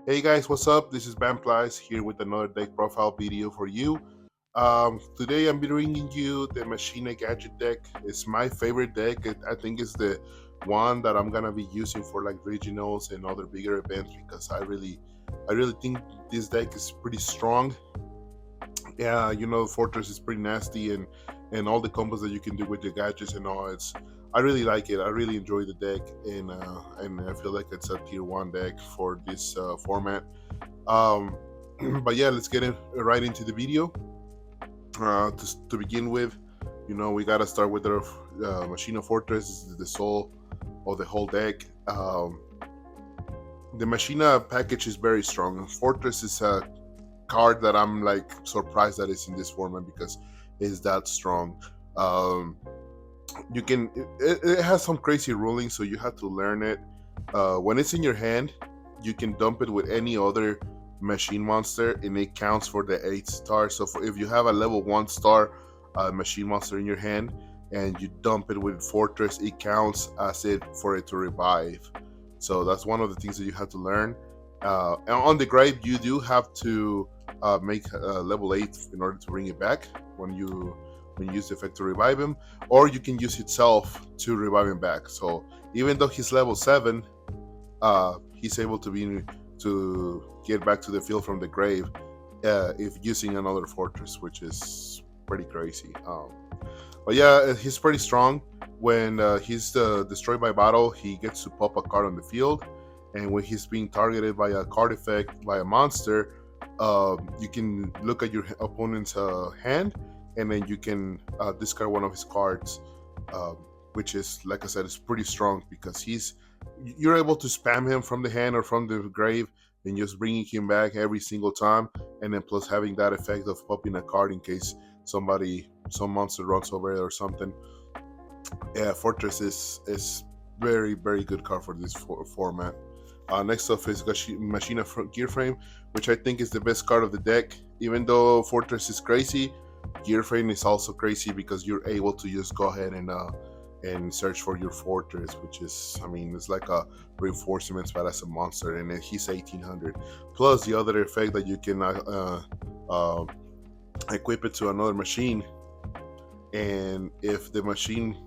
Hey guys, what's up? This is Plies here with another deck profile video for you. Today I'm bringing you the MACHINA gadget deck. It's my favorite deck. I think it's the one that I'm gonna be using for like regionals and other bigger events because I really think this deck is pretty strong. Yeah, Fortress is pretty nasty and all the combos that you can do with the gadgets and all. I really like it. I really enjoy the deck and I feel like it's a tier one deck for this format. Um, but yeah, let's get right into the video. To begin with, we gotta start with the Machina Fortress. This is the soul of the whole deck. The Machina package is very strong. Fortress is a card that I'm like surprised that it's in this format because it's that strong. Um, you can it has some crazy ruling, so you have to learn it. When it's in your hand, you can dump it with any other machine monster and it counts for the 8 star. So if you have a level 1 star machine monster in your hand and you dump it with Fortress, it counts as it for it to revive. So that's one of the things that you have to learn. And on the grave, you do have to make level 8 in order to bring it back when you use the effect to revive him, or you can use itself to revive him back. So even though he's level 7, he's able to get back to the field from the grave if using another fortress, which is pretty crazy. But yeah, he's pretty strong. When he's destroyed by battle, he gets to pop a card on the field, and when he's being targeted by a card effect by a monster, you can look at your opponent's hand, and then you can discard one of his cards, which is, like I said, is pretty strong because you're able to spam him from the hand or from the grave and just bringing him back every single time, and then plus having that effect of popping a card in case some monster runs over it or something. Yeah, Fortress is very very good card for this format. Next up is Machina Gear Frame, which I think is the best card of the deck. Even though Fortress is crazy, Gear Frame is also crazy because you're able to just go ahead and search for your fortress, which is, I mean, it's like a reinforcement spell as a monster, and then he's 1800. Plus the other effect that you can equip it to another machine, and if the machine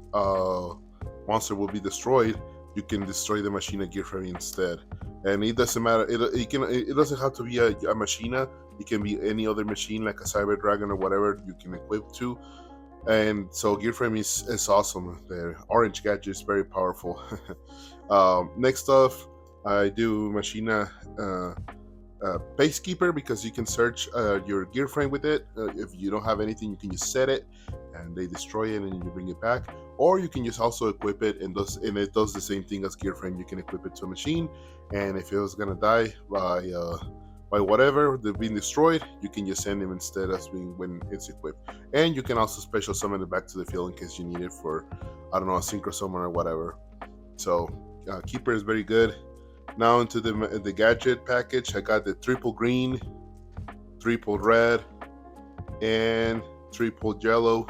monster will be destroyed, you can destroy the Machina Gear Frame instead. And it doesn't matter. It doesn't have to be a Machina. It can be any other machine like a Cyber Dragon or whatever you can equip to. And so Gear Frame is awesome. The orange gadget is very powerful. Next off, I do Machina Pacekeeper because you can search your Gear Frame with it. If you don't have anything, you can just set it and they destroy it and you bring it back. Or you can just also equip it and it does the same thing as Gear Frame. You can equip it to a machine, and if it was gonna die by whatever they've been destroyed, you can just send him instead as being when it's equipped. And you can also special summon it back to the field in case you need it for, I don't know, a synchro summon or whatever. So Keeper is very good. Now into the gadget package, I got the triple green, triple red, and triple yellow,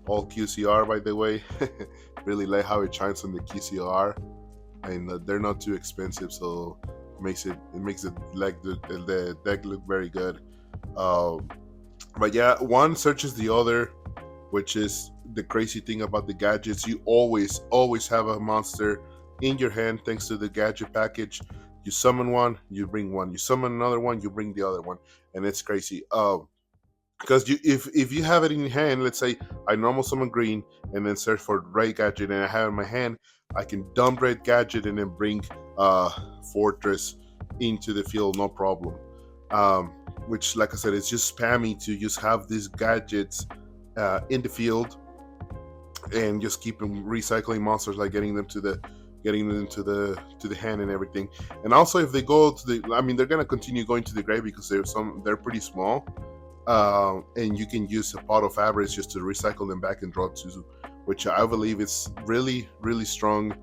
all QCR by the way. Really like how it shines on the QCR, and they're not too expensive, so it makes it like the deck look very good. But yeah, one searches the other, which is the crazy thing about the gadgets. You always have a monster in your hand thanks to the gadget package. You summon one, you bring one. You summon another one, you bring the other one, and it's crazy. Because if you have it in your hand, let's say I normal summon green and then search for red gadget, and I have it in my hand, I can dump red gadget and then bring Fortress into the field, no problem. Which, like I said, it's just spammy to just have these gadgets in the field and just keep them recycling monsters, like getting them to the hand and everything. And also, if they go to the, I mean, they're gonna continue going to the grave because they're pretty small, and you can use a pot of average just to recycle them back and draw two, which I believe is really really strong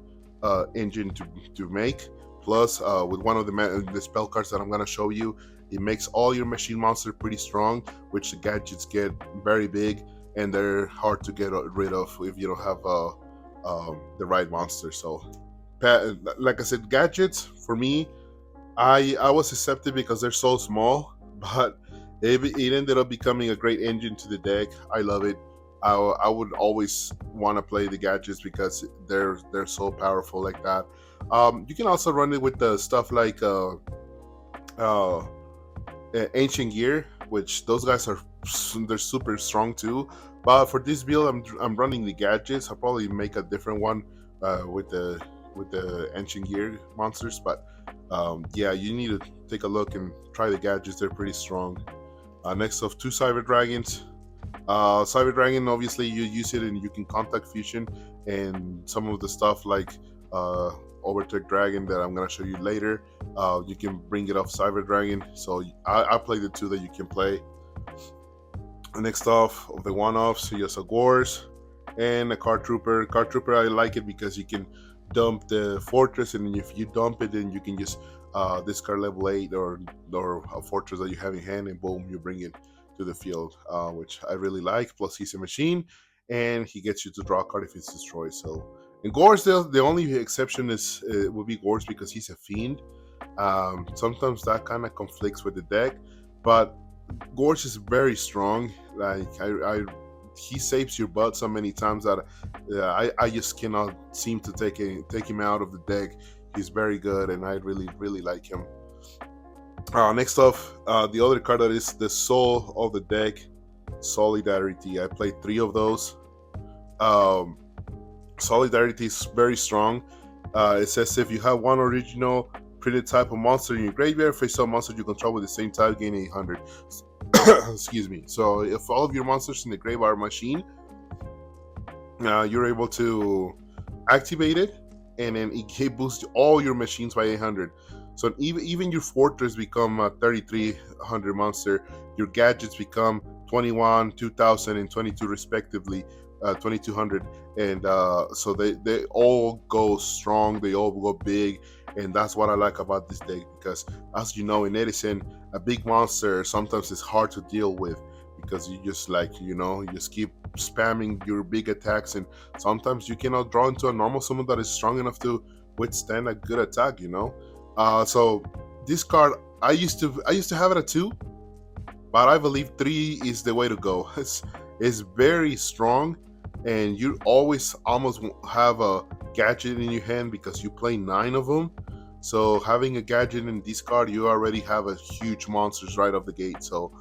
engine to make. Plus, with one of the spell cards that I'm gonna show you, it makes all your machine monster pretty strong, which the gadgets get very big and they're hard to get rid of if you don't have the right monster. So like I said, gadgets for me, I was accepted because they're so small, but it ended up becoming a great engine to the deck. I love it. I would always want to play the gadgets because they're so powerful like that. You can also run it with the stuff like uh, Ancient Gear, which those guys are they're super strong too. But for this build, I'm running the gadgets. I'll probably make a different one with the Ancient Gear monsters. But yeah, you need to take a look and try the gadgets. They're pretty strong. Next up, two Cyber Dragons. Cyber Dragon, obviously, you use it and you can contact fusion and some of the stuff like Overtake Dragon that I'm gonna show you later. You can bring it off Cyber Dragon. So I play the two that you can play. Next off of the one-offs, here's a Gores and a Card Trooper. Card Trooper, I like it because you can dump the fortress, and if you dump it, then you can just discard level 8 or a fortress that you have in hand, and boom, you bring it to the field, which I really like. Plus, he's a machine, and he gets you to draw a card if it's destroyed. So, in Gores, the only exception is would be Gores because he's a fiend. Sometimes that kind of conflicts with the deck, but Gorge is very strong. Like he saves your butt so many times that I just cannot seem to take him out of the deck. He's very good, and I really like him. Next off, the other card that is the soul of the deck, Solidarity. I played 3 of those. Solidarity is very strong. It says if you have one original printed type of monster in your graveyard, face up monster you control with the same type, gain 800. Excuse me. So if all of your monsters in the grave are machine, you're able to activate it, and then it boosts all your machines by 800. So even your fortress become a 3300 monster. Your gadgets become 21, 2000, and 22 respectively. 2200, and so they all go strong, they all go big, and that's what I like about this deck, because as you know, in Edison, a big monster sometimes is hard to deal with because you just you just keep spamming your big attacks, and sometimes you cannot draw into a normal summon that is strong enough to withstand a good attack. So this card, I used to have it at 2, but I believe 3 is the way to go. It's very strong, and you always almost have a gadget in your hand because you play 9 of them. So having a gadget in this card, you already have a huge monsters right off the gate. So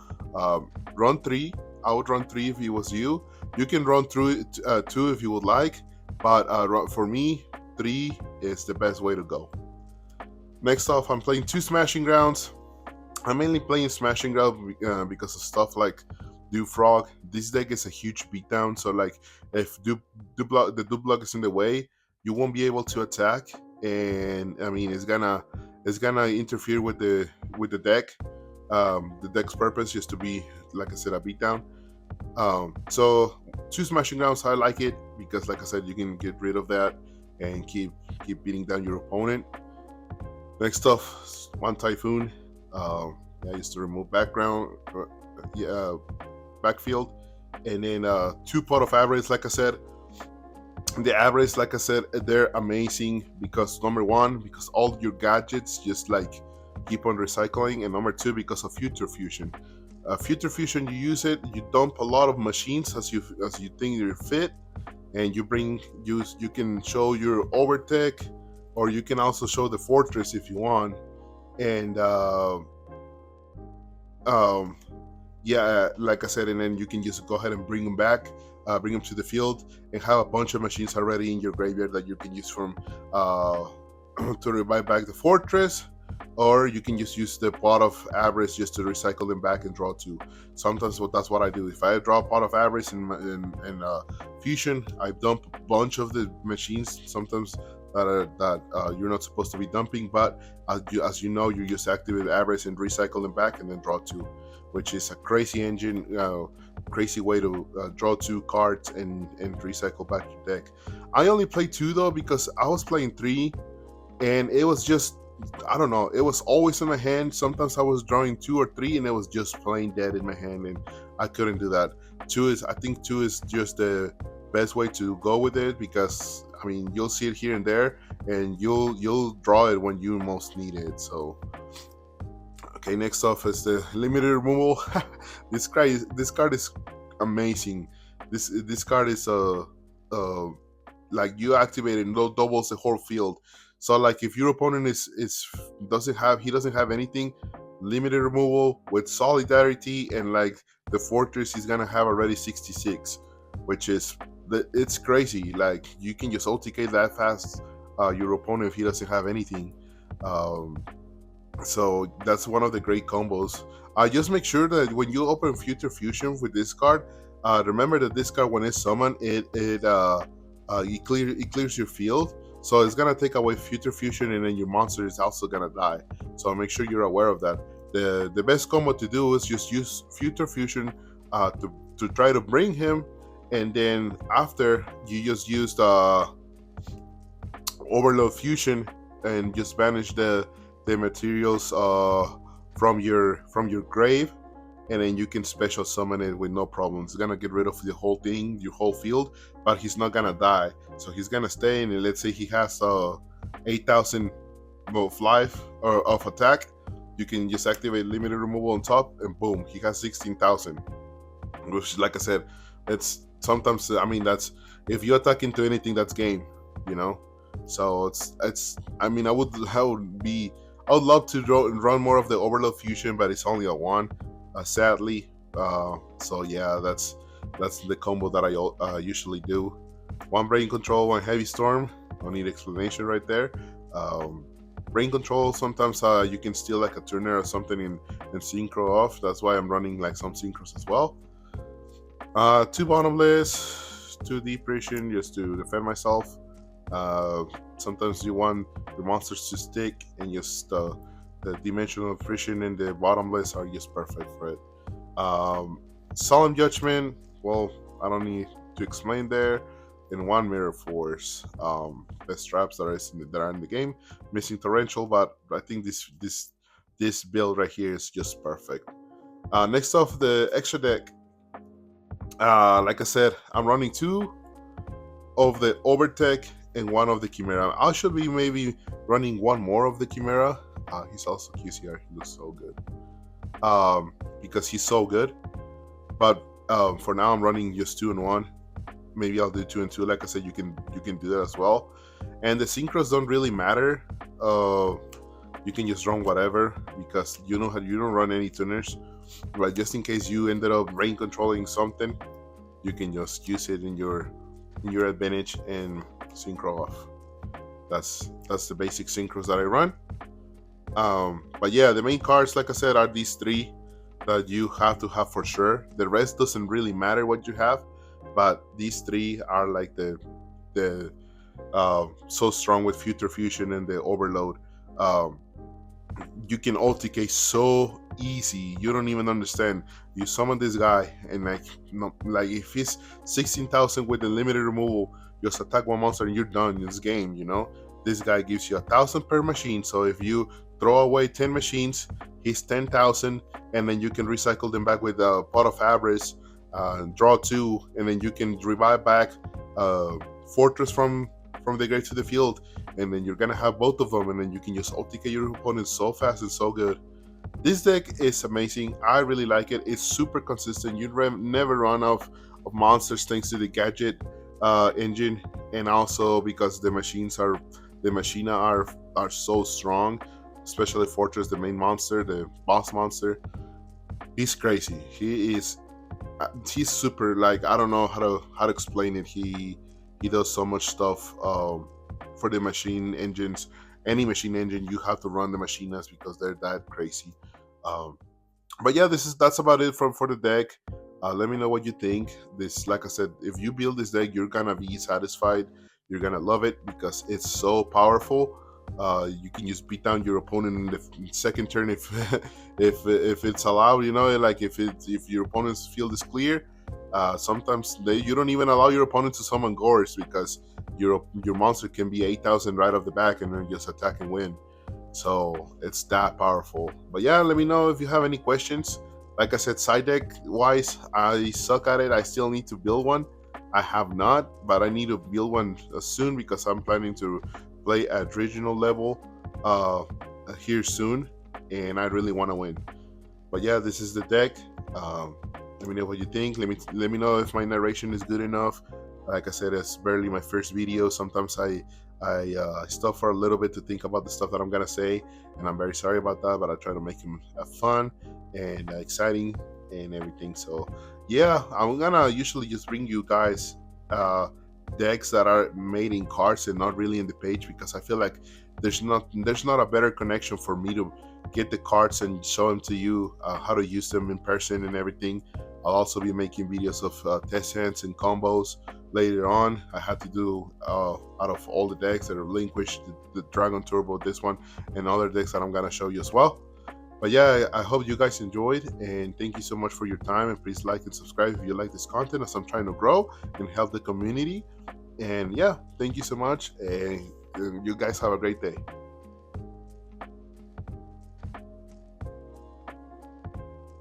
run 3. I would run 3 if it was you. You can run through it 2 if you would like, but for me, 3 is the best way to go. Next off, I'm playing 2 Smashing Grounds. I'm mainly playing Smashing Ground because of stuff like Do Frog. This deck is a huge beatdown, so like if the Dublog is in the way, you won't be able to attack, and I mean it's gonna interfere with the deck. The deck's purpose is to be, like I said, a beatdown. So 2 Smashing Grounds, I like it because, like I said, you can get rid of that and keep beating down your opponent. Next up, 1 Typhoon. I used to remove background. Backfield, and then 2 Pot of Average. Like I said, the average, like I said, they're amazing because number 1, because all your gadgets just like keep on recycling, and number 2, because of Future Fusion. Future Fusion, you use it, you dump a lot of machines as you think you're fit, and you can show your Overtech, or you can also show the Fortress if you want, and yeah, like I said, and then you can just go ahead and bring them back, bring them to the field, and have a bunch of machines already in your graveyard that you can use from to revive back the fortress, or you can just use the Pot of Average just to recycle them back and draw 2. Sometimes that's what I do. If I draw a Pot of Average in Fusion, I dump a bunch of the machines sometimes that you're not supposed to be dumping, but as you know, you just activate Average and recycle them back and then draw 2, which is a crazy engine, crazy way to draw 2 cards and recycle back your deck. I only played 2 though because I was playing 3, and it was just, I don't know, it was always in my hand. Sometimes I was drawing 2 or 3 and it was just plain dead in my hand, and I couldn't do that. I think 2 is just the best way to go with it, because I mean, you'll see it here and there, and you'll draw it when you most need it. So okay, next off is the limited removal. This card is amazing. This card is like you activate it and it doubles the whole field. So like if your opponent is doesn't have anything, limited removal with solidarity and like the fortress, he's gonna have already 66, which is it's crazy. Like you can just OTK that fast your opponent if he doesn't have anything. So that's one of the great combos. Just make sure that when you open Future Fusion with this card, remember that this card, when it's summoned, it clears your field. So it's gonna take away Future Fusion, and then your monster is also gonna die. So make sure you're aware of that. The best combo to do is just use Future Fusion to try to bring him, and then after you just use the Overload Fusion and just banish the materials from your grave, and then you can special summon it with no problem. It's gonna get rid of the whole thing, your whole field, but he's not gonna die. So he's gonna stay in, and let's say he has 8,000 of life or of attack, you can just activate limited removal on top, and boom, he has 16,000. Which, like I said, it's sometimes, I mean, that's if you attack into anything, that's game, you know. So it's I mean, I would love to run more of the Overload Fusion, but it's only a one, sadly. So yeah, that's the combo that I usually do. One Brain Control, one Heavy Storm. No need explanation right there. Brain Control, sometimes you can steal like a turner or something and synchro off. That's why I'm running like some synchros as well. 2 Bottomless, 2 Depression just to defend myself. Sometimes you want your monsters to stick, and just the Dimensional Friction and the Bottomless are just perfect for it. Solemn Judgment, well, I don't need to explain there. And 1 Mirror Force, best traps that are in the game. Missing Torrential, but I think this build right here is just perfect. Next off, the extra deck. Like I said, I'm running 2 of the Overtech and 1 of the Chimera. I should be maybe running 1 more of the Chimera. He's also QCR. He looks so good. Because he's so good. But for now, I'm running just 2 and 1. Maybe I'll do 2 and 2. Like I said, you can do that as well. And the synchros don't really matter. You can just run whatever, because you don't run any tuners. But just in case you ended up rain controlling something, you can just use it in your advantage and synchro off. That's the basic synchros that I run. But yeah, the main cards, like I said, are these 3 that you have to have for sure. The rest doesn't really matter what you have, but these 3 are like the so strong with Future Fusion and the Overload. You can OTK so easy, you don't even understand. You summon this guy, and like if he's 16,000 with the limited removal, just attack 1 monster and you're done in this game, you know. This guy gives you 1,000 per machine, so if you throw away 10 machines, he's 10,000, and then you can recycle them back with a pot of avarice, draw 2, and then you can revive back Fortress from the grave to the field, and then you're gonna have both of them, and then you can just OTK your opponent so fast and so good. This deck is amazing. I really like it. It's super consistent. You never run out of monsters thanks to the gadget engine, and also because the MACHINA are so strong, especially Fortress, the main monster, the boss monster. He's crazy. He's super, like, I don't know how to explain it. He does so much stuff for the machine engines. Any machine engine, you have to run the Machinas because they're that crazy. But yeah, that's about it for the deck. Let me know what you think. This, like I said, if you build this deck, you're gonna be satisfied. You're gonna love it because it's so powerful. You can just beat down your opponent in the second turn if if it's allowed. You know, like if your opponent's field is clear. Sometimes you don't even allow your opponent to summon Gores because your monster can be 8,000 right off the back and then just attack and win. So it's that powerful. But yeah, let me know if you have any questions. Like I said, side deck wise, I suck at it. I still need to build one. I have not, but I need to build one soon because I'm planning to play at regional level uh, here soon, and I really want to win. But yeah, this is the deck. Um, Let me know what you think. Let me know if my narration is good enough. Like I said, it's barely my first video. Sometimes I stop for a little bit to think about the stuff that I'm gonna say, and I'm very sorry about that. But I try to make them fun and exciting and everything. So yeah, I'm gonna usually just bring you guys uh, decks that are made in cards and not really in the page, because I feel like there's not a better connection for me to get the cards and show them to you, how to use them in person and everything. I'll also be making videos of test hands and combos later on. I had to do out of all the decks that are relinquished, the Dragon Turbo, this one, and other decks that I'm gonna show you as well. But yeah, I hope you guys enjoyed, and thank you so much for your time. And please like and subscribe if you like this content, as I'm trying to grow and help the community. And yeah, thank you so much, and you guys have a great day.